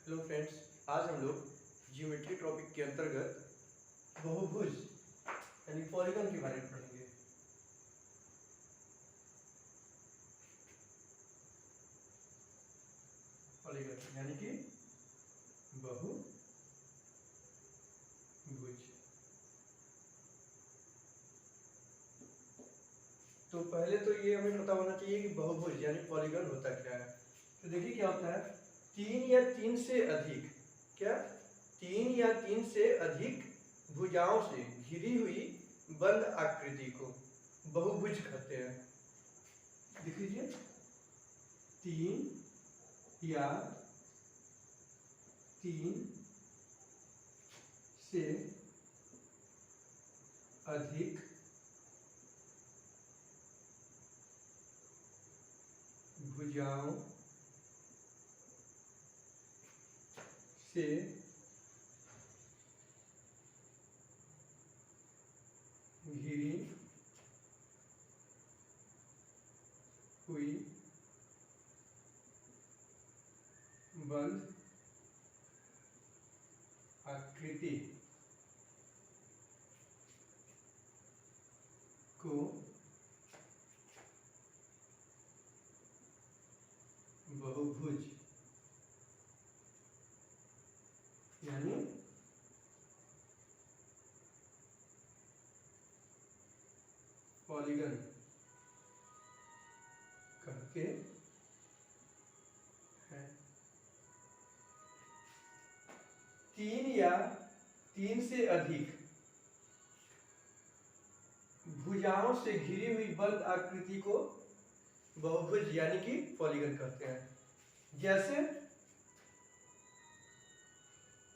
Hello friends, आज हम लोग ज्योमेट्री टॉपिक के अंतर्गत बहुभुज यानी पॉलीगन के बारे में पढ़ेंगे। पॉलीगन यानी कि बहुभुज। तो पहले तो ये हमें पता होना चाहिए कि बहुभुज यानी पॉलीगन होता क्या है। तो देखिए क्या होता है, तीन या तीन से अधिक तीन या तीन से अधिक भुजाओं से घिरी हुई बंद आकृति को बहुभुज कहते हैं। देख लीजिए, तीन या तीन से अधिक भुजाओं से घिरी हुई बंद आकृति को बहुभुज यानी पॉलीगन कहते हैं। तीन या तीन से अधिक भुजाओं से घिरी हुई बंद आकृति को बहुभुज यानी कि पॉलीगन कहते हैं। जैसे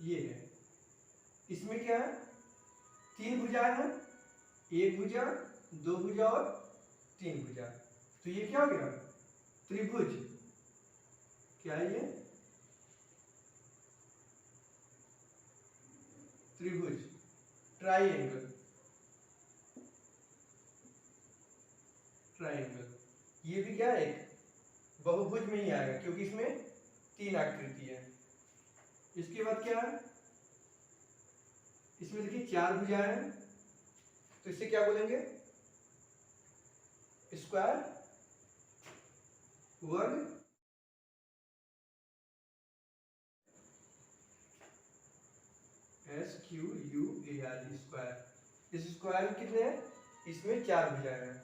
ये है, इसमें क्या है, तीन भुजाएं हैं, एक भुजा, दो भुजा और तीन भुजा। तो ये क्या हो गया, त्रिभुज। क्या है ये, त्रिभुज, ट्राइएंगल। ये भी क्या है, एक बहुभुज में ही आएगा क्योंकि इसमें तीन आकृति है। इसके बाद क्या है, इसमें देखिए चार भुजाएं हैं, तो इसे क्या बोलेंगे, स्क्वायर, वर्ग, SQUAR, स्क्वायर। इस स्क्वायर में कितने हैं, इसमें चार भुजाएं हैं।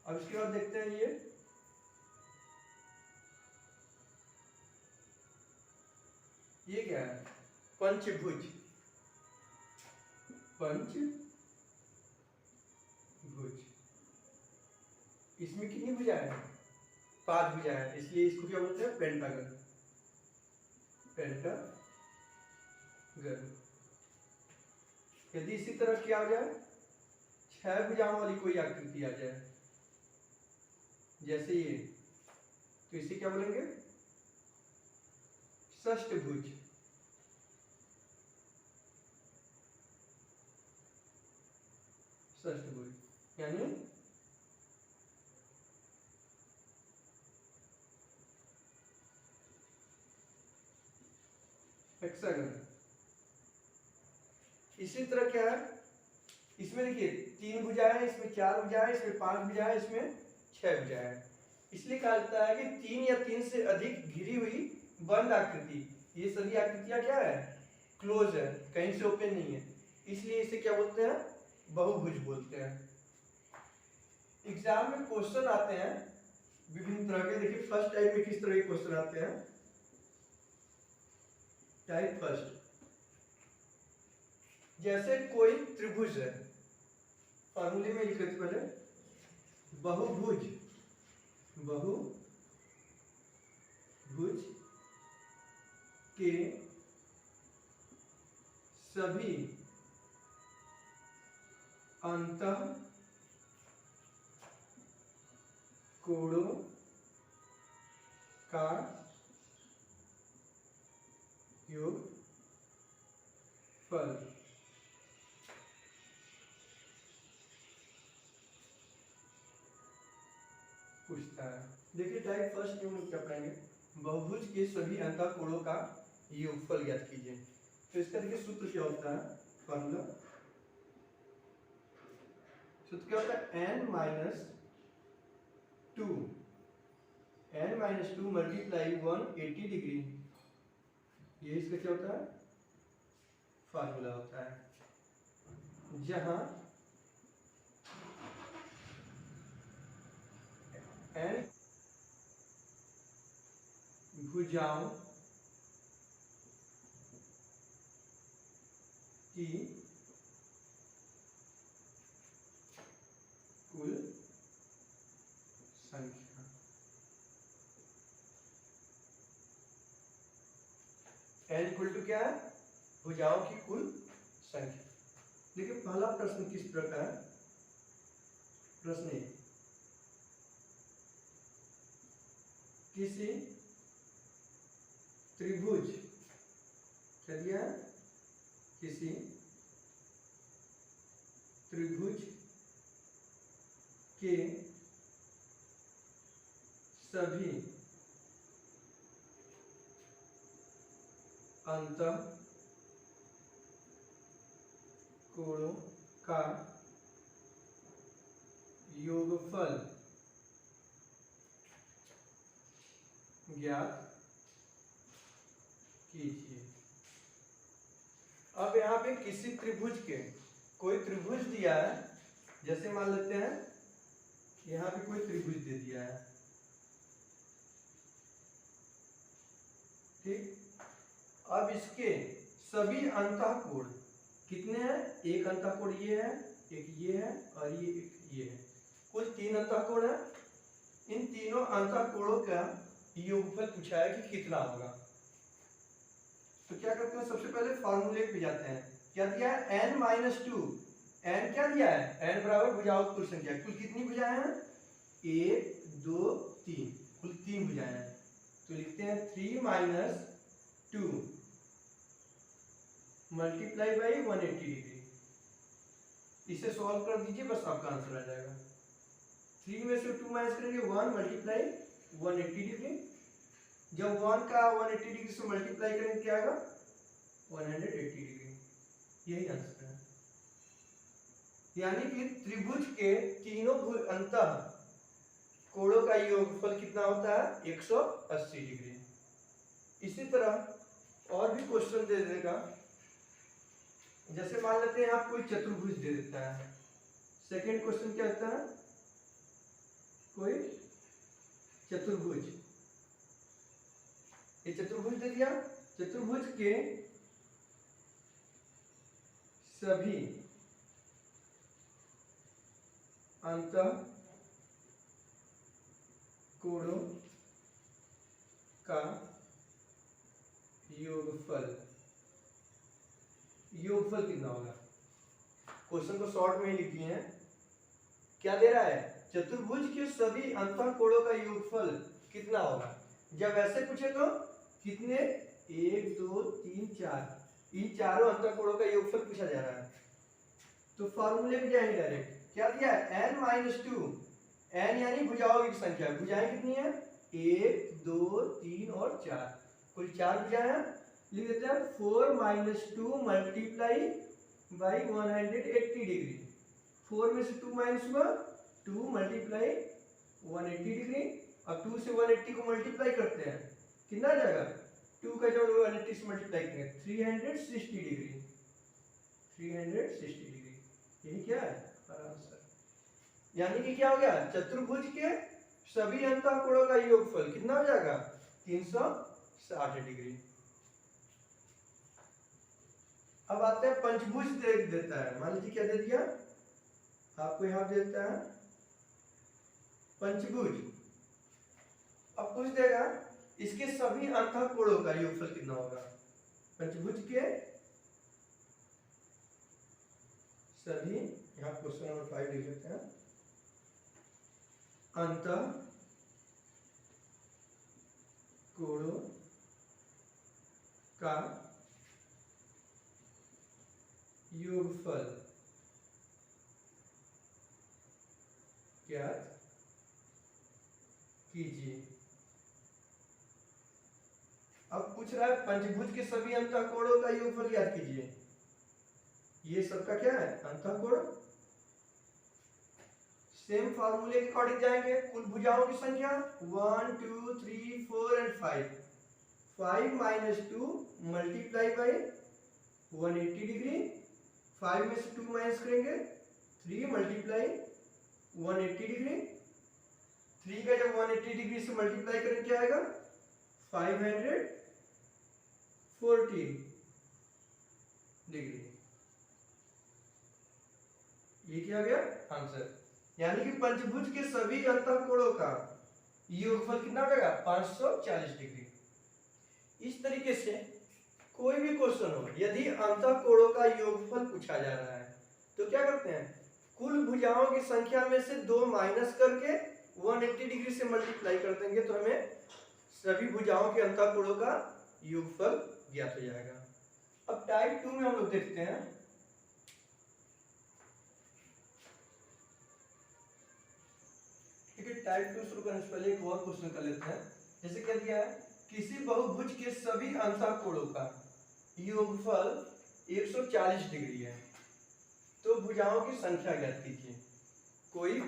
अब इसके बाद देखते हैं ये क्या है, पंचभुज। इसमें कितनी भुजाएं हैं, पांच भुजाएं हैं, इसलिए इसको क्या बोलते हैं, पेंटागन। यदि इसी तरह क्या हो जाए, छह भुजाओं वाली कोई आकृति आ जाए जैसे ये, तो इसे क्या बोलेंगे, षष्ठभुज। यानी हेक्सागन। इसी तरह क्या है, इसमें देखिए तीन भुजाएं, इसमें चार भुजाएं, इसमें पांच भुजाएं, इसमें छह भुजाएं। इसलिए कहा जाता है कि तीन या तीन से अधिक घिरी हुई बंद आकृति। ये सभी आकृतियां क्या है, क्लोज है, कहीं से ओपन नहीं है, इसलिए इसे क्या बोलते हैं, बहुभुज बोलते हैं। एग्जाम में क्वेश्चन आते हैं विभिन्न तरह के। देखिए फर्स्ट टाइप में किस तरह के क्वेश्चन आते हैं, टाइप फर्स्ट, जैसे कोई त्रिभुज है, फॉर्मूले में लिखे थे पहले, बहुभुज के सभी अंतः कोणों का योगफल पूछता है। देखिए टाइप फर्स्ट में हम क्या पढ़ेंगे, बहुभुज के सभी अंतःकोणों का योगफल ज्ञात कीजिए। तो इसका देखिए सूत्र क्या होता है, फॉर्मूला सूत्र क्या होता है, n-2 मल्टीप्लाई 180 डिग्री, ये इसका क्या होता है, फार्मूला होता है। जहां n भुजाओं की कुल संख्या, n इक्वल टू क्या है, भुजाओं की कुल संख्या। देखिए पहला प्रश्न किस प्रकार है, प्रश्न एक, किसी त्रिभुज, क्या दिया है, किसी त्रिभुज के सभी अंतःकोणों का योगफल ज्ञात कीजिए। अब यहाँ पे किसी त्रिभुज के, कोई त्रिभुज दिया है, जैसे मान लेते हैं यहाँ पे कोई त्रिभुज दे दिया है, ठीक। अब इसके सभी अंतःकोण कितने हैं, एक अंतःकोण ये है, एक ये है और ये एक ये है, कुल 3 अंतःकोण है। इन तीनों अंतःकोणों का योगफल पूछा है कि कितना होगा। तो क्या करते हैं, सबसे पहले फॉर्मूले पे जाते हैं। क्या दिया है, n-2, n क्या दिया है, n बराबर भुजाओं की कुल संख्या, कुल कितनी भुजाएं हैं, 1 2 3, कुल 3 भुजाएं हैं। तो लिखते हैं 3 - 2 मल्टीप्लाई बाई 180 डिग्री। इसे सॉल्व कर दीजिए, बस आपका आंसर आ जाएगा। 3 में से 2 माइनस करेंगे, 1 मल्टीप्लाई 180 डिग्री। जब 1 का 180 डिग्री से मल्टीप्लाई करेंगे क्या आएगा, 180 डिग्री। यही आंसर है। यानी कि त्रिभुज के तीनों अंतः कोणों का योगफल कितना होता है, 180 डिग्री। इसी तरह और भी क्वेश्चन दे देगा, जैसे मान लेते हैं आप कोई चतुर्भुज दे देता है। सेकंड क्वेश्चन क्या होता है, कोई चतुर्भुज, ये चतुर्भुज दे दिया, चतुर्भुज के सभी अंतःकोणों का योगफल, योगफल कितना होगा। क्वेश्चन को शॉर्ट में ही लिख दिए हैं। क्या दे रहा है, चतुर्भुज के सभी अंतःकोणों का योगफल कितना होगा। जब ऐसे पूछे तो कितने, 1 2 3 4, इन चारों अंतःकोणों का योगफल पूछा जा रहा है। तो फॉर्मूले पे जाएंगे डायरेक्ट। क्या दिया है, n-2, n यानी भुजाओं की संख्या, भुजाएं कितनी है, 1 2 3 और 4, कुल 4 भुजाएं हैं। लिख देते हैं 4 - 2 मल्टीप्लाई बाई 180 डिग्री। 4 में से 2 माइनस हुआ, 2 मल्टीप्लाई 180 डिग्री। अब 2 से 180 को मल्टीप्लाई करते हैं, कितना आ जाएगा, 2 का जब 180 से मल्टीप्लाई करेंगे 360 डिग्री, 360 डिग्री। यही क्या है आंसर। यानी कि क्या हो गया, चतुर्भुज के सभी अंतःकोणों का योगफल कितना हो जाएगा, 360 डिग्री। अब आते हैं पंचभुज दे देता है, मान लीजिए क्या दे दिया आपको, यहां देता है पंचभुज। अब पूछ देगा इसके सभी अंतःकोणों का योगफल कितना होगा। पंचभुज के सभी, यहां क्वेश्चन नंबर 5 लिख लेते हैं, अंतःकोणों का योगफल ज्ञात कीजिए। अब पूछ रहा है पंचभुज के सभी अंतःकोणों का योगफल ज्ञात कीजिए। ये सबका क्या है, अंतःकोण। सेम फार्मूले के अकॉर्डिंग जाएंगे। कुल भुजाओं की संख्या 1 2 3 4 and 5। 5 minus 2 multiply by 180 degree. 5 में से 2 माइनस करेंगे 3 मल्टीप्लाई 180 डिग्री। 3 का जब 180 डिग्री से मल्टीप्लाई करें क्या आएगा, 540 डिग्री। ये क्या आ गया आंसर। यानी कि पंचभुज के सभी अंतःकोणों का योगफल कितना होगा, 540 डिग्री। इस तरीके से कोई भी क्वेश्चन हो, यदि अंतःकोणों का योगफल पूछा जा रहा है तो क्या करते हैं, कुल भुजाओं की संख्या में से 2 माइनस करके 180 डिग्री से मल्टीप्लाई कर देंगे तो हमें सभी भुजाओं के अंतःकोणों का योगफल ज्ञात हो जाएगा। अब टाइप 2 में हम लोग देखते हैं। ठीक है, टाइप 2 शुरू करने से पहले एक और क्वेश्चन कर लेते हैं। जैसे क्या दिया है, किसी बहुभुज के सभी अंतःकोणों का योगफल 140 डिग्री है तो भुजाओं की संख्या ज्ञात कीजिए। कोई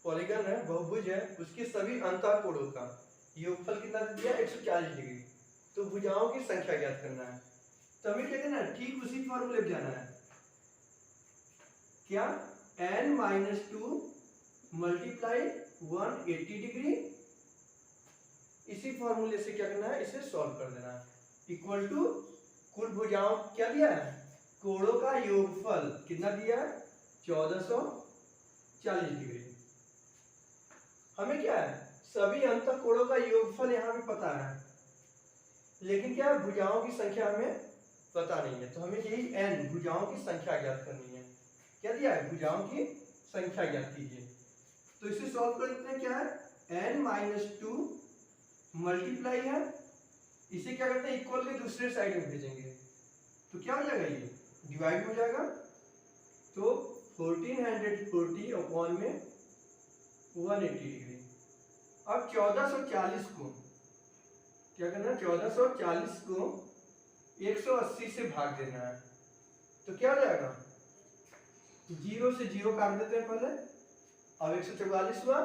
पॉलीगन है, बहुभुज है, उसके सभी अंतःकोणों का योगफल कितना दिया, 140 डिग्री। तो भुजाओं की संख्या ज्ञात करना है। तो हमें क्या करना है, ठीक उसी फॉर्मूले पे जाना है। क्या, n-2 मल्टीप्लाई 180 डिग्री। इसी फॉर्मूले से क्या करना है, इसे सॉल्व कर देना है। इक्वल टू कुल भुजाओं क्या दिया है, कोणों का योगफल कितना दिया है, 1440 डिग्री। हमें क्या है, सभी अंतःकोणों का योगफल यहाँ पे पता है, लेकिन क्या है, भुजाओं की संख्या हमें पता नहीं है। तो हमें यही n भुजाओं की संख्या ज्ञात करनी है। क्या दिया है, भुजाओं की संख्या ज्ञात कीजिए। तो इसे सॉल्व कर लेते हैं। क्या है, n-2 मल्टीप्लाई है, इसे क्या करते हैं, इक्वल के दूसरे साइड में भेजेंगे तो क्या हो जाएगा, ये डिवाइड हो जाएगा। तो 1440 अपॉन में 180 डिग्री। अब 1440 को क्या करना है, 1440 को 180 से भाग देना है। तो क्या हो जाएगा, 0 से 0 काट देते हैं पहले। अब 144 हुआ,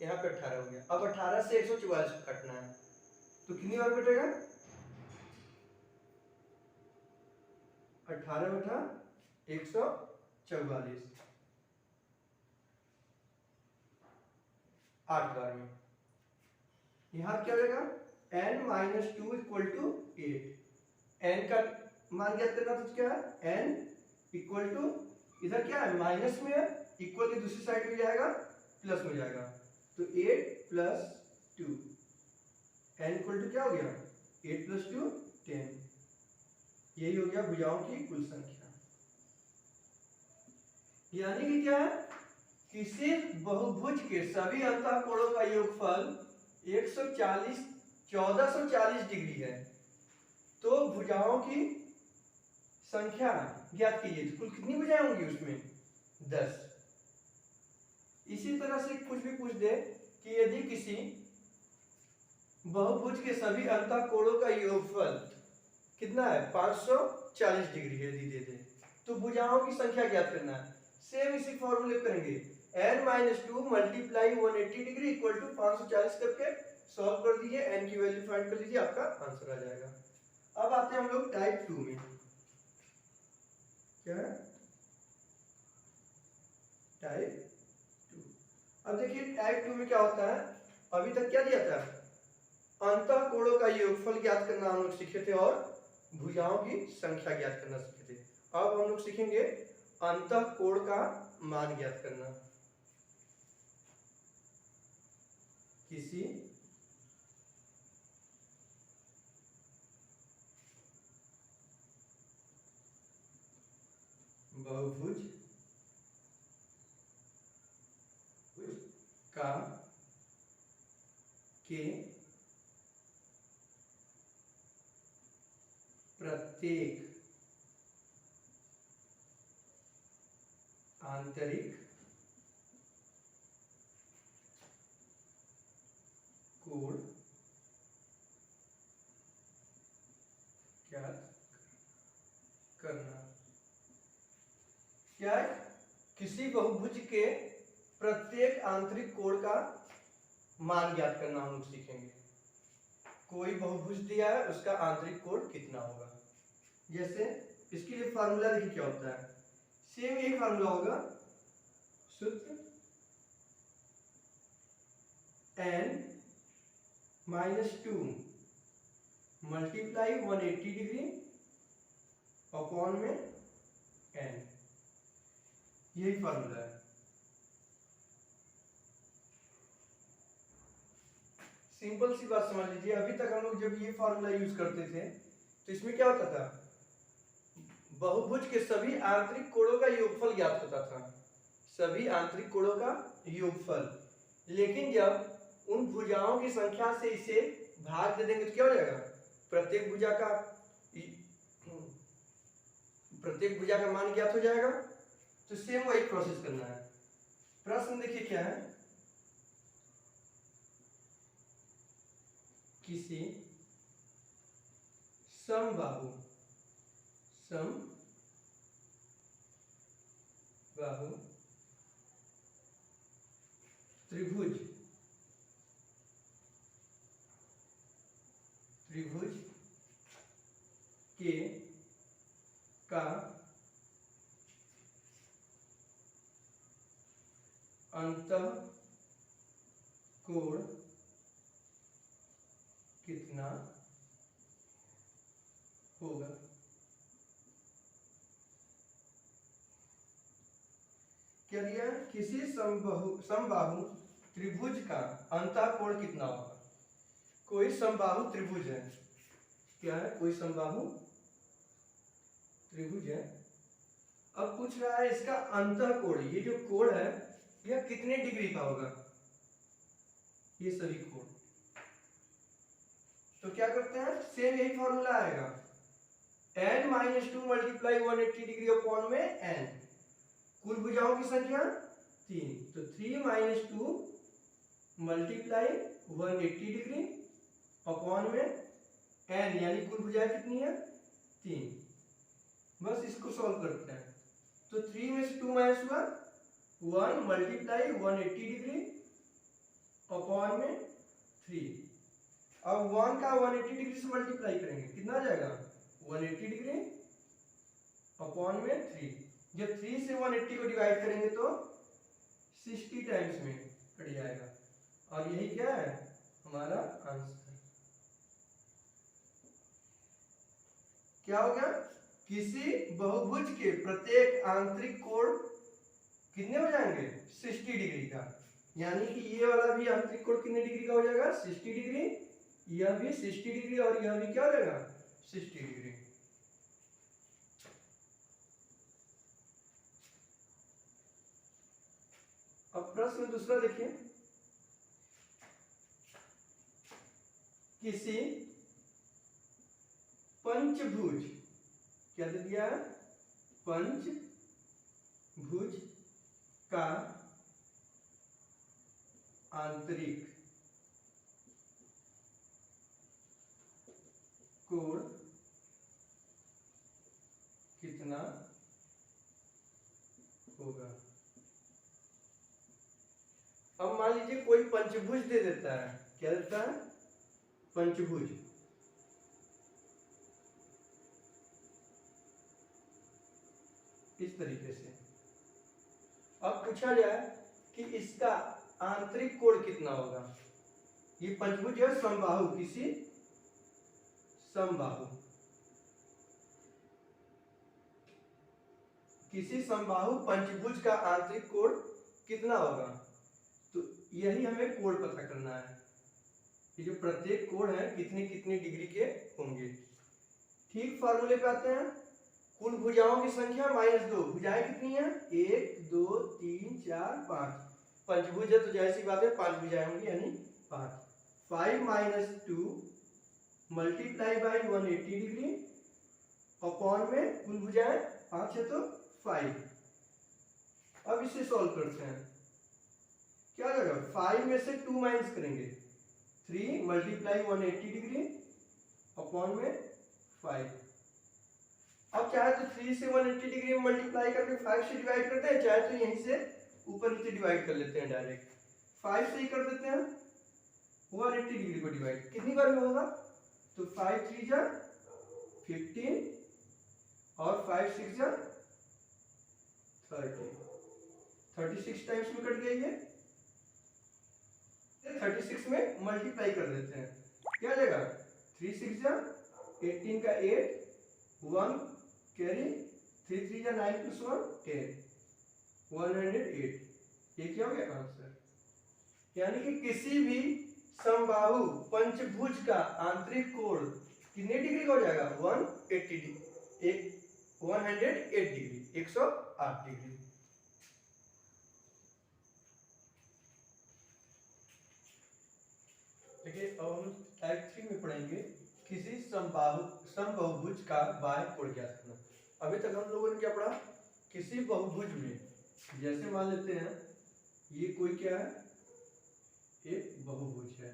यहाँ पे 18 हो गया। अब 18 से 144 कटना है तो कितनी बार कटेगा, 18 बटा 144, 8 बार में। यहाँ क्या होगा, n-2 इक्वल टू 8। n का मान ज्ञात करना तो क्या है, n इक्वल टू, इधर क्या है, माइनस में है, इक्वल की दूसरी साइड में जाएगा, प्लस में जाएगा। तो 8 प्लस 2, n इक्वल टू क्या हो गया, 8 प्लस 2 10। यही हो गया भुजाओं की कुल संख्या। यानी कि क्या है, किसी बहुभुज के सभी अंतःकोणों का योगफल 1440 डिग्री है तो भुजाओं की संख्या ज्ञात कीजिए। कुल कितनी भुजाएं होंगी उसमें, 10। इसी तरह से कुछ भी पूछ दे कि यदि किसी बहुभुज के सभी अंतःकोणों का योगफल कितना है, 540 डिग्री है, यदि दे दे तो भुजाओं की संख्या ज्ञात करना है। सेम इसी फॉर्मूले करेंगे, n-2 multiply 180 degree equal to 540 करके सॉल्व कर दीजिए, n की वैल्यू फाइंड कर लीजिए, आपका आंसर आ जाएगा। अब आते हैं हम लोग टाइप 2 में। क्या है, टाइप 2। अब देखिए टाइप 2 में क्या होता है, अभी तक क्या दिया था, अंतःकोणों का योगफल ज्ञात करना हम लोग सीखे थे और भुजाओं की संख्या ज्ञात करना सीखे थे। अब हम लोग सीखेंगे अंतःकोण का मान ज्ञात करना। किसी बहुभुज का के प्रत्येक आंतरिक कोण ज्ञात करना। क्या है? किसी बहुभुज के प्रत्येक आंतरिक कोण का मान ज्ञात करना हम लोग सीखेंगे। कोई बहुभुज दिया है, उसका आंतरिक कोण कितना होगा। जैसे इसके लिए फार्मूला देखिए क्या होता है। सेम एक फार्मूला होगा, सूत्र n-2 मल्टीप्लाई 180 डिग्री अपॉन में n, यही फार्मूला है। सिंपल सी बात समझ लीजिए, अभी तक हम लोग जब ये फार्मूला यूज करते थे तो इसमें क्या होता था, बहुभुज के सभी आंतरिक कोणों का योगफल ज्ञात होता था, सभी आंतरिक कोणों का योगफल। लेकिन जब उन भुजाओं की संख्या से इसे भाग दे देंगे तो क्या हो जाएगा, प्रत्येक भुजा का मान ज्ञात हो जाएगा। तो सेम वही प्रोसेस करना है। प्रश्न देखिए क्या है, किसी समबाहु त्रिभुज के का अंतः कोण कितना होगा। क्या दिया? किसी समबाहु त्रिभुज का अंतः कोण कितना होगा। कोई समबाहु त्रिभुज है, क्या है, कोई समबाहु त्रिभुज है। अब पूछ रहा है इसका अंतः कोण, ये जो कोण है यह कितने डिग्री का होगा, ये सभी कोण। तो क्या करते हैं, सेम यही फॉर्मूला आएगा, n-2 मल्टीप्लाई 180 डिग्री अपॉन में n, कुल भुजाओं की संख्या 3, तो 3 - 2 मल्टीप्लाई 180 डिग्री अपॉन में n, यानी कुल भुजाएं कितनी है, 3। बस इसको सॉल्व करते हैं। तो 3 में से 2 माइनस हुआ 1 मल्टीप्लाई 180 डिग्री अपॉन में 3। अब 1 का 180 डिग्री से मल्टीप्लाई करेंगे, कितना आ जाएगा, 180 डिग्री अपॉन में 3। जब 3 से 180 को डिवाइड करेंगे तो 60 टाइम्स में कट जाएगा, और यही क्या है, हमारा आंसर। क्या हो गया, किसी बहुभुज के प्रत्येक आंतरिक कोण कितने हो जाएंगे, 60 डिग्री का। यानी कि ये वाला भी आंतरिक कोण कितने डिग्री का हो जाएगा, 60 डिग्री, यह भी 60 डिग्री, और यह भी क्या हो जाएगा, 60 डिग्री। अब प्रश्न दूसरा देखिए, किसी पंचभुज, क्या दे दिया है, पंचभुज का आंतरिक कोण कितना होगा। अब मान लीजिए कोई पंचभुज दे देता है, क्या देता है, पंचभुज। इस तरीके से अब पूछा जाए कि इसका आंतरिक कोण कितना होगा। ये पंचभुज है समबाहु, किसी समबाहु पंचभुज का आंतरिक कोण कितना होगा। तो यही हमें कोण पता करना है, ये जो प्रत्येक कोण है कितने कितने डिग्री के होंगे। ठीक फार्मूले पे आते हैं, कुल भुजाओं की संख्या -2, भुजाएं कितनी है, 1 2 3 4 5, पंचभुज है तो जैसी बात है 5 भुजाएं होंगी, यानी 5। 5 - 2 मल्टीप्लाई बाई 180 डिग्री अपॉन में कुल भुजाएं 5 है तो 5। अब इसे सॉल्व करते हैं, क्या हो जाएगा, 5 में से 2 माइनस करेंगे, 3 मल्टीप्लाई 180 डिग्री अपॉन में 5। चाहे तो 3 से 180 डिग्री में मल्टीप्लाई करके 5 से डिवाइड करते हैं, चाहे तो यहीं से ऊपर नीचे डिवाइड कर लेते हैं डायरेक्ट। 5 से ही कर देते हैं 180 डिग्री को डिवाइड, कितनी बार में होगा? तो 5 3 जा 15 और 5 6 जा 30, 36 टाइम्स में कट गया ये। 36 में मल्टीप्लाई कर देते हैं, क्या आ जाएगा? 3 6 जा 18 का 8 1 कैरी 3 3 जा 9 + 1 10 108। ये क्या हो गया आंसर? यानी कि किसी भी समबाहु पंचभुज का आंतरिक कोण कितने डिग्री का हो जाएगा? 108 डिग्री, 108 डिग्री। देखिए अब हम टाइप 3 में पढ़ेंगे किसी समबाहुभुज का बाह्य कोण ज्ञात करना। अभी तक हम लोगों ने क्या पढ़ा? किसी बहुभुज में, जैसे मान लेते हैं ये कोई क्या है? एक बहुभुज है,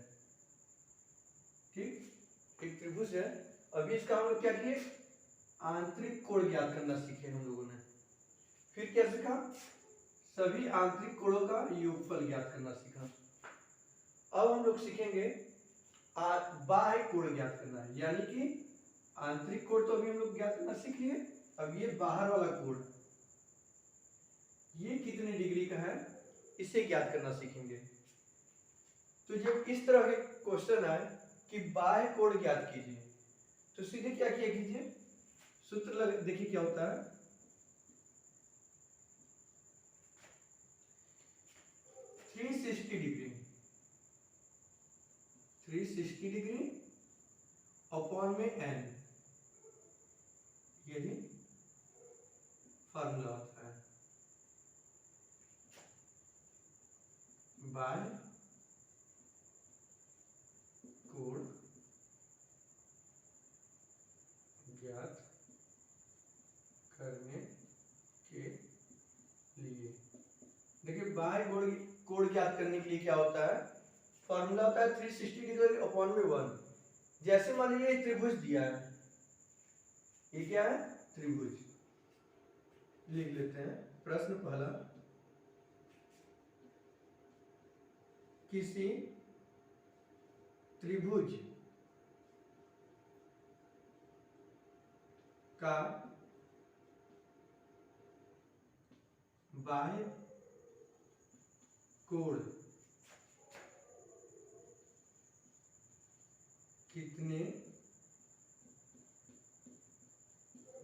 ठीक, एक त्रिभुज है। अभी इसका हम लोग क्या किए? आंतरिक कोण ज्ञात करना सीखे हम लोगों ने। फिर क्या सीखा? सभी आंतरिक कोणों का योगफल ज्ञात करना सीखा। अब हम लोग सीखेंगे बाह्य कोण ज्ञात करना, यानी कि आंतरिक कोण तो अभी हम लोग ज्ञात करना सीख लिए, अब ये बाहर वाला कोण ये कितने डिग्री का है इसे ज्ञात करना सीखेंगे। तो जब इस तरह के क्वेश्चन आए कि बाह्य कोण ज्ञात कीजिए, तो सीधे क्या किया कीजिए? सूत्र लग, देखिए क्या होता है। डिग्री 360 डिग्री अपॉन में n, यही फार्मूला होता है। बाह्य कोण ज्ञात करने के लिए, देखिए बाह्य कोण ज्ञात करने के लिए क्या होता है? फॉर्मूला होता है 360 डिग्री अपॉन में 1। जैसे मान लीजिए त्रिभुज दिया है, ये क्या है? त्रिभुज। लिख लेते हैं प्रश्न पहला, किसी त्रिभुज का बाह्य कोण कितने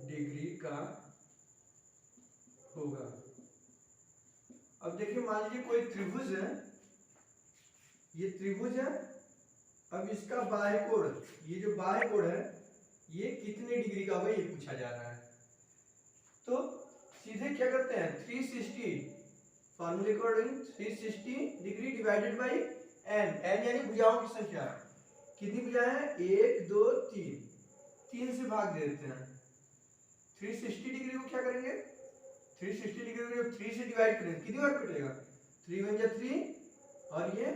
डिग्री का होगा? अब देखिए मान लीजिए कोई त्रिभुज है, ये त्रिभुज है। अब इसका बाह्य कोण, ये जो बाह्य कोण है ये कितने डिग्री का होगा ये पूछा जा रहा है। तो सीधे क्या करते हैं? 360 फॉर्मूले according 360 degree divided by n, n यानी भुजाओं की संख्या। कितनी भुजाएं हैं? 1 2 3, 3 से भाग दे देते हैं। 360 डिग्री को क्या करेंगे? 360 डिग्री को जब 3 से डिवाइड करेंगे कितनी बार कटेगा? 3 1 जा 3 और ये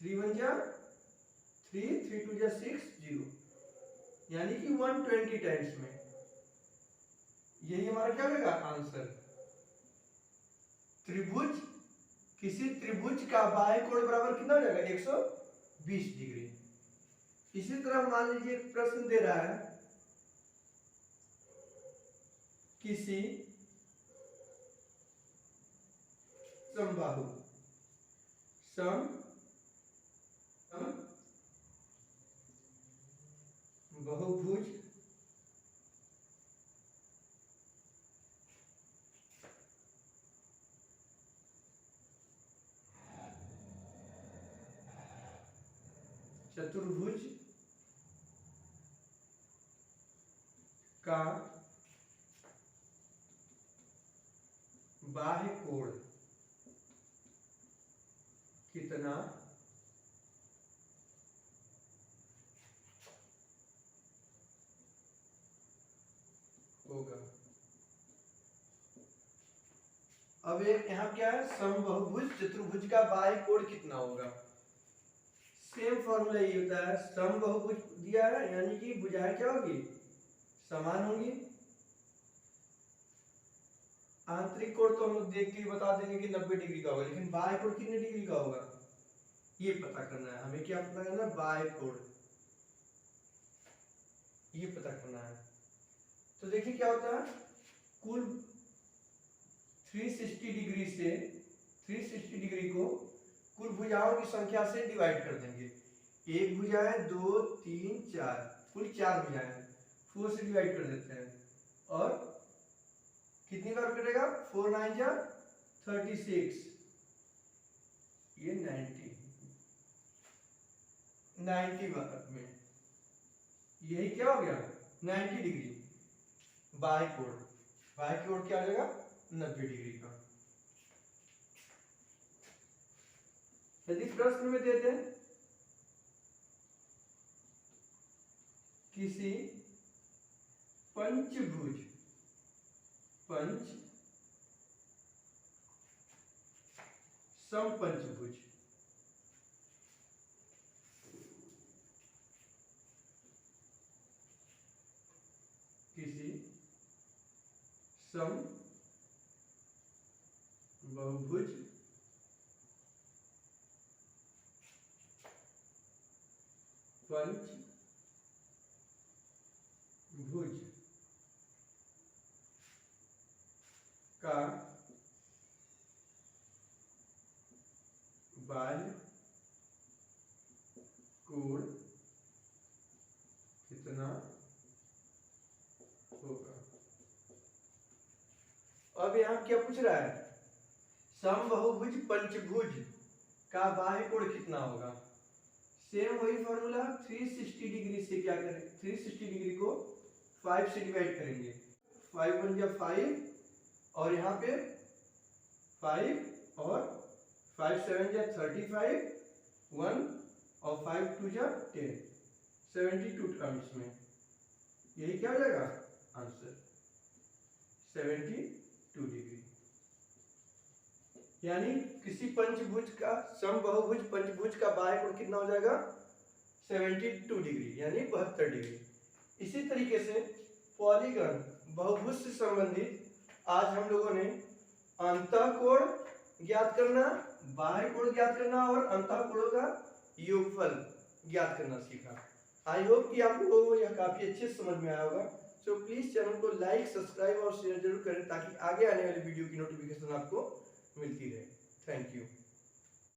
3 1 जा 3 3 2 जा 6 0, यानी कि 120 टाइम्स में। यही हमारा क्या होगा आंसर? त्रिभुज, किसी त्रिभुज का बाह्य कोण बराबर कितना हो जाएगा? 120 डिग्री। इसी तरह मान लीजिए प्रश्न दे रहा है किसी समबाहु बहुभुज चतुर्भुज का बाह्य कोण कितना होगा? अब एक यहाँ क्या है? समबाहुभुज चतुर्भुज का बाह्य कोण कितना होगा? सेम फॉर्मूला ये होता है। समबाहुभुज दिया है यानी कि भुजाएं क्या होगी? समान होंगी। आंतरिक कोण तो हम लोग देख के ही बता देंगे कि 90 डिग्री का होगा, लेकिन बाह्य कोण कितने डिग्री का होगा ये पता करना है हमें। क्या पता करना है? बाह्य कोण, ये पता करना है। तो देखिए क्या होता है, कुल 360 डिग्री से 360 डिग्री को कुल भुजाओं की संख्या से डिवाइड कर देंगे। एक भुजा है, 2 3 4, कुल 4 भुजाएं हैं, 4 से डिवाइड कर देते हैं और कितनी बार कटेगा? 4 9 जा 36, ये 90 बार में, यही क्या हो गया 90 डिग्री। बाह्य कोण, बाह्य कोण क्या आ जाएगा 90 डिग्री का। यदि प्रश्न में देते हैं किसी पंचभुज समपंचभुज किसी समबहुभुज पंचभुज का बाह्य कोण कितना होगा। अब यहाँ क्या पूछ रहा है? समबहुभुज पंचभुज का बाह्य कोण कितना होगा। सेम वही फॉर्मूला, 360 डिग्री से क्या करें, 360 डिग्री को 5 से डिवाइड करेंगे। 5 1 जा 5 और यहाँ पे 5 और 5 7 जा 35, 1 और 5 2 जा 10, 72 टर्म्स में। यही क्या हो जाएगा आंसर, 72 डिग्री। यानी किसी पंचभुज का, समबहुभुज पंचभुज का बाह्य कोण कितना हो जाएगा 72 डिग्री, यानी 72 डिग्री। इसी तरीके से पॉलीगन बहुभुज से संबंधित आज हम लोगों ने अंतःकोण ज्ञात करना, बाह्य कोण ज्ञात करना और अंतःकोणों का योगफल ज्ञात करना सीखा। आई होप कि आप लोगों को यह काफी अच्छे से समझ में आया होगा। सो प्लीज चैनल को लाइक, सब्सक्राइब और शेयर जरूर करें ताकि आगे आने वाली वीडियो की नोटिफिकेशन आपको मिलती रहे। Thank you.